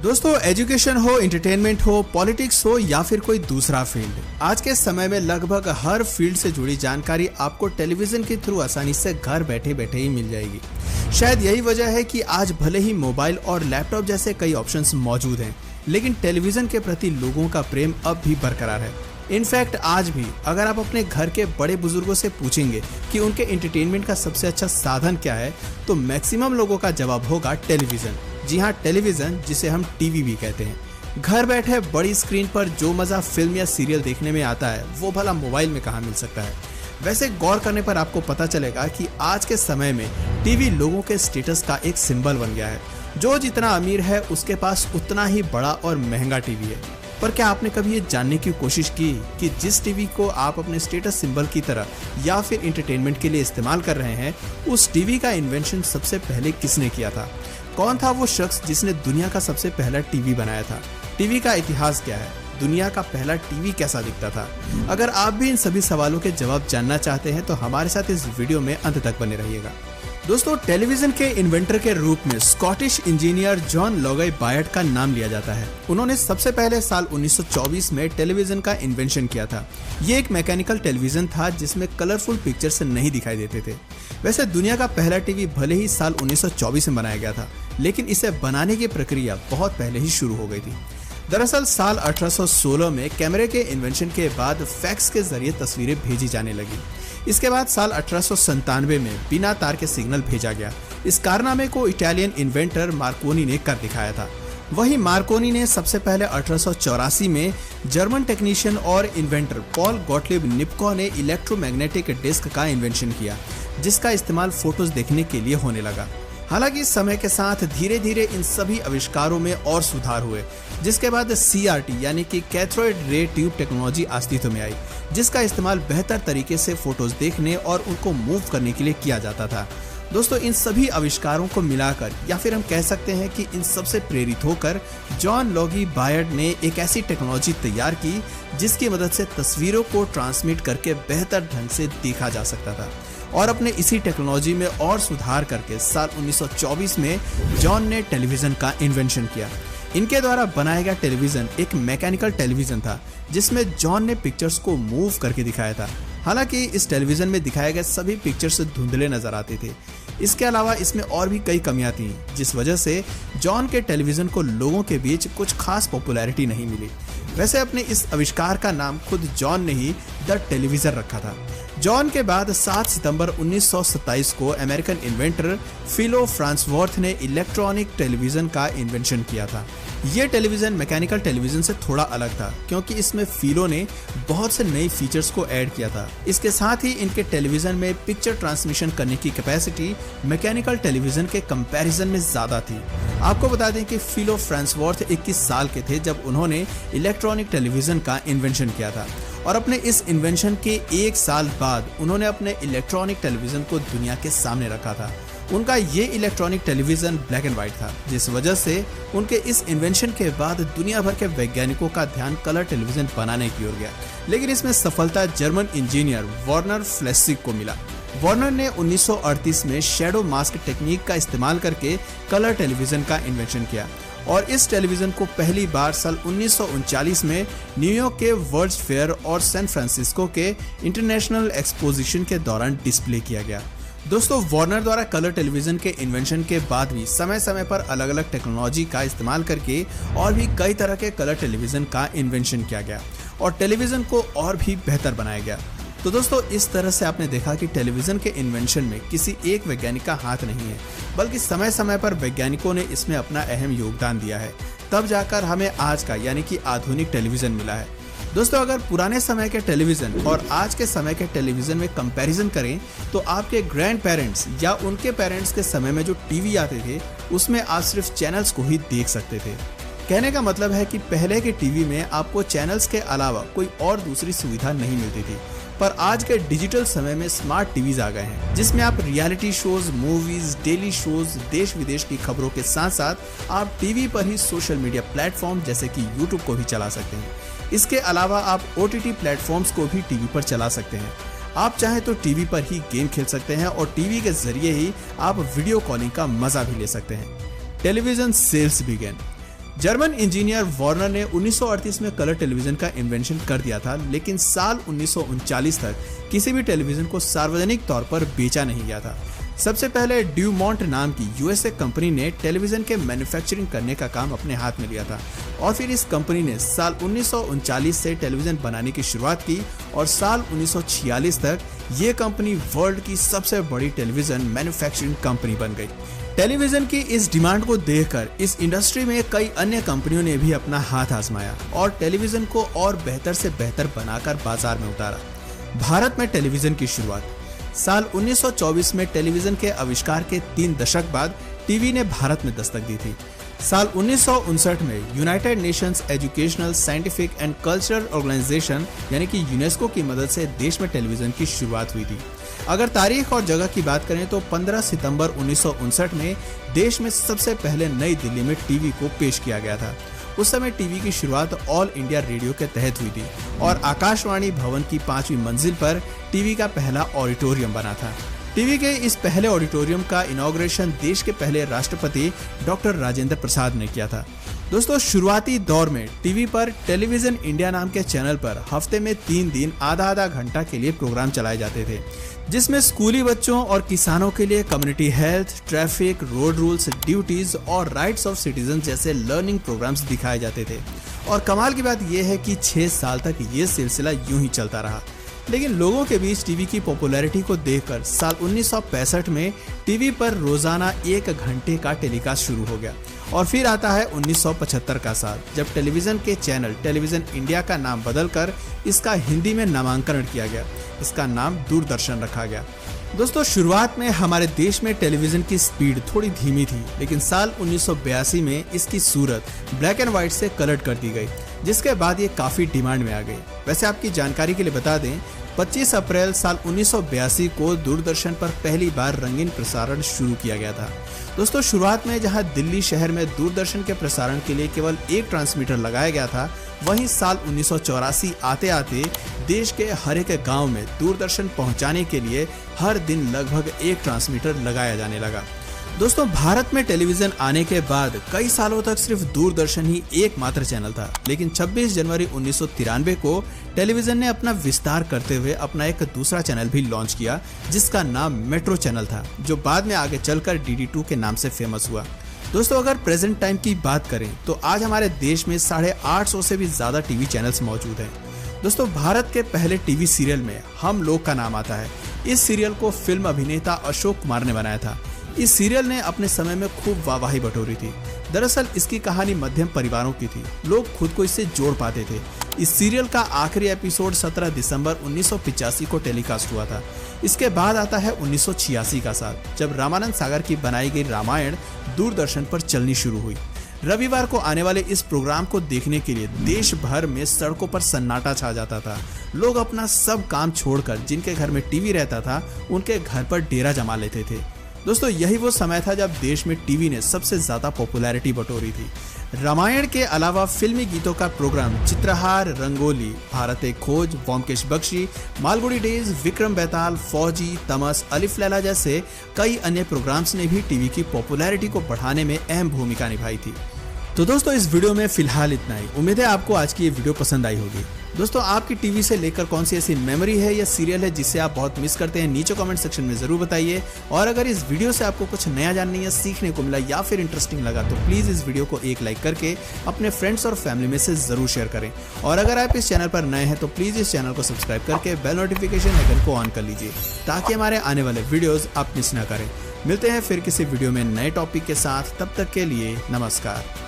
दोस्तों, एजुकेशन हो, एंटरटेनमेंट हो, पॉलिटिक्स हो या फिर कोई दूसरा फील्ड, आज के समय में लगभग हर फील्ड से जुड़ी जानकारी आपको टेलीविजन के थ्रू आसानी से घर बैठे बैठे ही मिल जाएगी। शायद यही वजह है कि आज भले ही मोबाइल और लैपटॉप जैसे कई ऑप्शंस मौजूद हैं, लेकिन टेलीविजन के प्रति लोगों का प्रेम अब भी बरकरार है। इनफैक्ट आज भी अगर आप अपने घर के बड़े बुजुर्गों से पूछेंगे कि उनके एंटरटेनमेंट का सबसे अच्छा साधन क्या है, तो मैक्सिमम लोगों का जवाब होगा टेलीविजन। जी हाँ, टेलीविजन, जिसे हम टीवी भी कहते हैं। घर बैठे बड़ी स्क्रीन पर जो मजा फिल्म या सीरियल देखने में आता है, वो भला मोबाइल में कहाँ मिल सकता है। वैसे गौर करने पर आपको पता चलेगा कि आज के समय में टीवी लोगों के स्टेटस का एक सिंबल बन गया है। जो जितना अमीर है उसके पास उतना ही बड़ा और महंगा टीवी है। पर क्या आपने कभी ये जानने की कोशिश की कि जिस टीवी को आप अपने स्टेटस सिंबल की तरह या फिर एंटरटेनमेंट के लिए इस्तेमाल कर रहे हैं, उस टीवी का इन्वेंशन सबसे पहले किसने किया था? कौन था वो शख्स जिसने दुनिया का सबसे पहला टीवी बनाया था? टीवी का इतिहास क्या है? दुनिया का पहला टीवी कैसा दिखता था? अगर आप भी इन सभी सवालों के जवाब जानना चाहते हैं तो हमारे साथ इस वीडियो में अंत तक बने रहिएगा। दोस्तों, टेलीविजन के इन्वेंटर के रूप में स्कॉटिश इंजीनियर जॉन लोगाई बायट का नाम लिया जाता है। उन्होंने सबसे पहले साल 1924 में टेलीविजन का इन्वेंशन किया था। ये एक मैकेनिकल टेलीविजन था जिसमें कलरफुल पिक्चर्स नहीं दिखाई देते थे। वैसे दुनिया का पहला टीवी भले ही साल 1924 में बनाया गया था, लेकिन इसे बनाने की प्रक्रिया बहुत पहले ही शुरू हो गई थी। दरअसल साल 1816 में कैमरे के इन्वेंशन के बाद फैक्स के जरिए तस्वीरें भेजी जाने लगी। इसके बाद साल 1897 में बिना तार के सिग्नल भेजा गया। इस कारनामे को इटालियन इन्वेंटर मार्कोनी ने कर दिखाया था। वहीं मार्कोनी ने सबसे पहले 1884 में जर्मन टेक्नीशियन और इन्वेंटर पॉल गॉटलिब निप्को ने इलेक्ट्रोमैग्नेटिक डिस्क का इन्वेंशन किया, जिसका इस्तेमाल फोटोज देखने के लिए होने लगा। हालांकि समय के साथ धीरे धीरे इन सभी आविष्कारों में और सुधार हुए, जिसके बाद CRT यानी कि कैथोड रे ट्यूब टेक्नोलॉजी अस्तित्व में आई, जिसका इस्तेमाल बेहतर तरीके से फोटोज देखने और उनको मूव करने के लिए किया जाता था। दोस्तों, इन सभी आविष्कारों को मिलाकर या फिर हम कह सकते हैं कि इन सब से प्रेरित होकर जॉन लोगी बायट ने एक ऐसी टेक्नोलॉजी तैयार की जिसकी मदद से तस्वीरों को ट्रांसमिट करके बेहतर ढंग से देखा जा सकता था। और अपने इसी टेक्नोलॉजी में और सुधार करके साल 1924 में जॉन ने टेलीविजन का इन्वेंशन किया। इनके द्वारा बनाया गया टेलीविजन एक मैकेनिकल टेलीविजन था, जिसमें जॉन ने पिक्चर्स को मूव करके दिखाया था। हालांकि इस टेलीविजन में दिखाए गए सभी पिक्चर्स धुंधले नजर आते थे। इसके अलावा इसमें और भी कई कमियां थीं, जिस वजह से जॉन के टेलीविजन को लोगों के बीच कुछ खास पॉपुलैरिटी नहीं मिली। वैसे अपने इस आविष्कार का नाम खुद जॉन ने ही द टेलीविजन रखा था। जॉन के बाद 7 सितंबर 1927 को अमेरिकन इन्वेंटर फिलो फ्रांसवर्थ ने इलेक्ट्रॉनिक टेलीविजन का इन्वेंशन किया था। ये टेलीविजन मैकेनिकल टेलीविजन से थोड़ा अलग था, क्योंकि इसमें फिलो ने बहुत से नए फीचर्स को ऐड किया था। इसके साथ ही इनके टेलीविजन में पिक्चर ट्रांसमिशन करने की कैपेसिटी मैकेनिकल टेलीविजन के कंपैरिजन में ज्यादा थी। आपको बता दें कि फिलो फ्रांसवर्थ 21 साल के थे जब उन्होंने इलेक्ट्रॉनिक टेलीविजन का इन्वेंशन किया था, और अपने इस इन्वेंशन के 1 साल बाद उन्होंने अपने इलेक्ट्रॉनिक टेलीविजन को दुनिया के सामने रखा था। उनका ये electronic television black and white था, जिस वजह से उनके इस इन्वेंशन के बाद दुनिया भर के वैज्ञानिकों का ध्यान कलर टेलीविजन बनाने की ओर गया। लेकिन इसमें सफलता जर्मन इंजीनियर वर्नर फ्लेसिग को मिला। वार्नर ने 1938 में शैडो मास्क टेक्निक का इस्तेमाल करके कलर टेलीविजन का इन्वेंशन किया, और इस टेलीविजन को पहली बार साल 1939 में न्यूयॉर्क के वर्ल्ड्स फेयर और सैन फ्रांसिस्को के इंटरनेशनल एक्सपोजिशन के दौरान डिस्प्ले किया गया। दोस्तों, वार्नर द्वारा कलर टेलीविजन के इन्वेंशन के बाद भी समय समय पर अलग अलग टेक्नोलॉजी का इस्तेमाल करके और भी कई तरह के कलर टेलीविजन का इन्वेंशन किया गया और टेलीविजन को और भी बेहतर बनाया गया। तो दोस्तों, इस तरह से आपने देखा कि टेलीविजन के इन्वेंशन में किसी एक वैज्ञानिक का हाथ नहीं है, बल्कि समय समय पर वैज्ञानिकों ने इसमें अपना अहम योगदान दिया है। तब जाकर हमें आज का यानी कि आधुनिक टेलीविजन मिला है। दोस्तों, अगर पुराने समय के टेलीविजन और आज के समय के टेलीविजन में कंपैरिजन करें तो आपके ग्रैंड पेरेंट्स या उनके पेरेंट्स के समय में जो टीवी आते थे उसमें आप सिर्फ चैनल्स को ही देख सकते थे। कहने का मतलब है कि पहले के टीवी में आपको चैनल्स के अलावा कोई और दूसरी सुविधा नहीं मिलती थी, पर आज के डिजिटल समय में स्मार्ट टीवीज आ गए हैं, जिसमें आप reality shows, movies, daily shows, देश विदेश की खबरों के साथ साथ आप टीवी पर ही सोशल मीडिया प्लेटफॉर्म जैसे कि यूट्यूब को भी चला सकते हैं। इसके अलावा आप OTT प्लेटफॉर्म्स को भी टीवी पर चला सकते हैं। आप चाहें तो टीवी पर ही गेम खेल सकते हैं और टीवी के जरिए ही आप वीडियो कॉलिंग का मजा भी ले सकते हैं। Television sales begin. German engineer Warner ने 1938 में कलर टेलीविजन का इन्वेंशन कर दिया था, लेकिन साल 1939 तक किसी भी टेलीविजन को सार्वजनिक तौर पर बेचा नहीं गया था। सबसे पहले ड्यूमोंट नाम की यूएसए कंपनी ने टेलीविजन के मैन्युफैक्चरिंग करने का काम अपने हाथ में लिया था और फिर इस कंपनी ने साल 1939 से टेलीविजन बनाने की शुरुआत की और साल 1946 तक ये कंपनी वर्ल्ड की सबसे बड़ी टेलीविजन मैन्युफैक्चरिंग कंपनी बन गई। टेलीविजन की इस डिमांड को देखकर इस इंडस्ट्री में कई अन्य कंपनियों ने भी अपना हाथ आजमाया और टेलीविजन को और बेहतर से बेहतर बनाकर बाजार में उतारा। भारत में टेलीविजन की शुरुआत साल 1924 में टेलीविजन के आविष्कार के 3 दशक बाद टीवी ने भारत में दस्तक दी थी। साल 1959 में United Nations educational, scientific and cultural organisation यानी कि यूनेस्को की मदद से देश में टेलीविजन की शुरुआत हुई थी। अगर तारीख और जगह की बात करें तो 15 सितंबर 1959 में देश में सबसे पहले नई दिल्ली में टीवी को पेश किया गया था। उस समय टीवी की शुरुआत ऑल इंडिया रेडियो के तहत हुई थी और आकाशवाणी भवन की 5वीं मंजिल पर टीवी का पहला ऑडिटोरियम बना था। टीवी के इस पहले ऑडिटोरियम का इनॉग्रेशन देश के पहले राष्ट्रपति डॉक्टर राजेंद्र प्रसाद ने किया था। दोस्तों, शुरुआती दौर में टीवी पर टेलीविजन इंडिया नाम के चैनल पर हफ्ते में 3 दिन आधा घंटा के लिए प्रोग्राम चलाए जाते थे, जिसमें स्कूली बच्चों और किसानों के लिए community health, traffic, road rules, duties और राइट्स ऑफ सिटीजन जैसे लर्निंग प्रोग्राम्स दिखाए जाते थे। और कमाल की बात यह है कि 6 साल तक ये सिलसिला यूं ही चलता रहा। लेकिन लोगों के बीच टीवी की पॉपुलैरिटी को देखकर साल 1965 में टीवी पर रोजाना 1 घंटे का टेलीकास्ट शुरू हो गया और फिर आता है 1975 का साल, जब टेलीविजन के चैनल टेलीविजन इंडिया का नाम बदलकर इसका हिंदी में नामांकन किया गया। इसका नाम दूरदर्शन रखा गया। दोस्तों, शुरुआत में हमारे देश में टेलीविजन की स्पीड थोड़ी धीमी थी, लेकिन साल 1982 में इसकी सूरत ब्लैक एंड व्हाइट से कलर कर दी गई, जिसके बाद ये काफी डिमांड में आ गई। वैसे आपकी जानकारी के लिए बता दें, 25 अप्रैल साल 1982 को दूरदर्शन पर पहली बार रंगीन प्रसारण शुरू किया गया था। दोस्तों, शुरुआत में जहां दिल्ली शहर में दूरदर्शन के प्रसारण के लिए केवल 1 ट्रांसमीटर लगाया गया था, वहीं साल 1984 आते आते देश के हर एक गांव में दूरदर्शन पहुंचाने के लिए हर दिन लगभग 1 ट्रांसमीटर लगाया जाने लगा। दोस्तों, भारत में टेलीविजन आने के बाद कई सालों तक सिर्फ दूरदर्शन ही एकमात्र चैनल था, लेकिन 26 जनवरी 1993 को टेलीविजन ने अपना विस्तार करते हुए अपना एक दूसरा चैनल भी लॉन्च किया, जिसका नाम मेट्रो चैनल था, जो बाद में आगे चलकर DD2 के नाम से फेमस हुआ। दोस्तों, अगर प्रेजेंट टाइम की बात करें तो आज हमारे देश में 850 से भी ज्यादा टीवी चैनल्स मौजूद हैं। दोस्तों, भारत के पहले टीवी सीरियल में हम लोग का नाम आता है। इस सीरियल को फिल्म अभिनेता अशोक कुमार ने बनाया था। इस सीरियल ने अपने समय में खूब वाहवाही बटोरी थी। दरअसल इसकी कहानी मध्यम परिवारों की थी, लोग खुद को इससे जोड़ पाते थे। इस सीरियल का आखिरी एपिसोड 17 दिसंबर 1985 को टेलीकास्ट हुआ था। इसके बाद आता है 1986 का साल, जब रामानंद सागर की बनाई गई रामायण दूरदर्शन पर चलनी शुरू हुई। रविवार को आने वाले इस प्रोग्राम को देखने के लिए देश भर में सड़कों पर सन्नाटा छा जाता था। लोग अपना सब काम छोड़कर जिनके घर में टीवी रहता था, उनके घर पर डेरा जमा लेते थे। दोस्तों, यही वो समय था जब देश में टीवी ने सबसे ज्यादा पॉपुलैरिटी बटोरी थी। रामायण के अलावा फिल्मी गीतों का प्रोग्राम चित्रहार, रंगोली, भारत एक खोज, ब्योमकेश बख्शी, मालगुडी डेज, विक्रम बेताल, फौजी, तमस, अलिफ लैला जैसे कई अन्य प्रोग्राम्स ने भी टीवी की पॉपुलैरिटी को बढ़ाने में अहम भूमिका निभाई थी। तो दोस्तों, इस वीडियो में फिलहाल इतना ही। उम्मीद है आपको आज की ये वीडियो पसंद आई होगी। दोस्तों, आपकी टीवी से लेकर कौन सी ऐसी मेमोरी है या सीरियल है जिसे आप बहुत मिस करते हैं, नीचे कमेंट सेक्शन में जरूर बताइए। और अगर इस वीडियो से आपको कुछ नया जानने या सीखने को मिला या फिर इंटरेस्टिंग लगा तो प्लीज इस वीडियो को एक लाइक करके अपने फ्रेंड्स और फैमिली में से जरूर शेयर करें। और अगर आप इस चैनल पर नए हैं तो प्लीज इस चैनल को सब्सक्राइब करके बेल नोटिफिकेशन आइकन को ऑन कर लीजिए, ताकि हमारे आने वाले वीडियोज आप मिस ना करें। मिलते हैं फिर किसी वीडियो में नए टॉपिक के साथ, तब तक के लिए नमस्कार।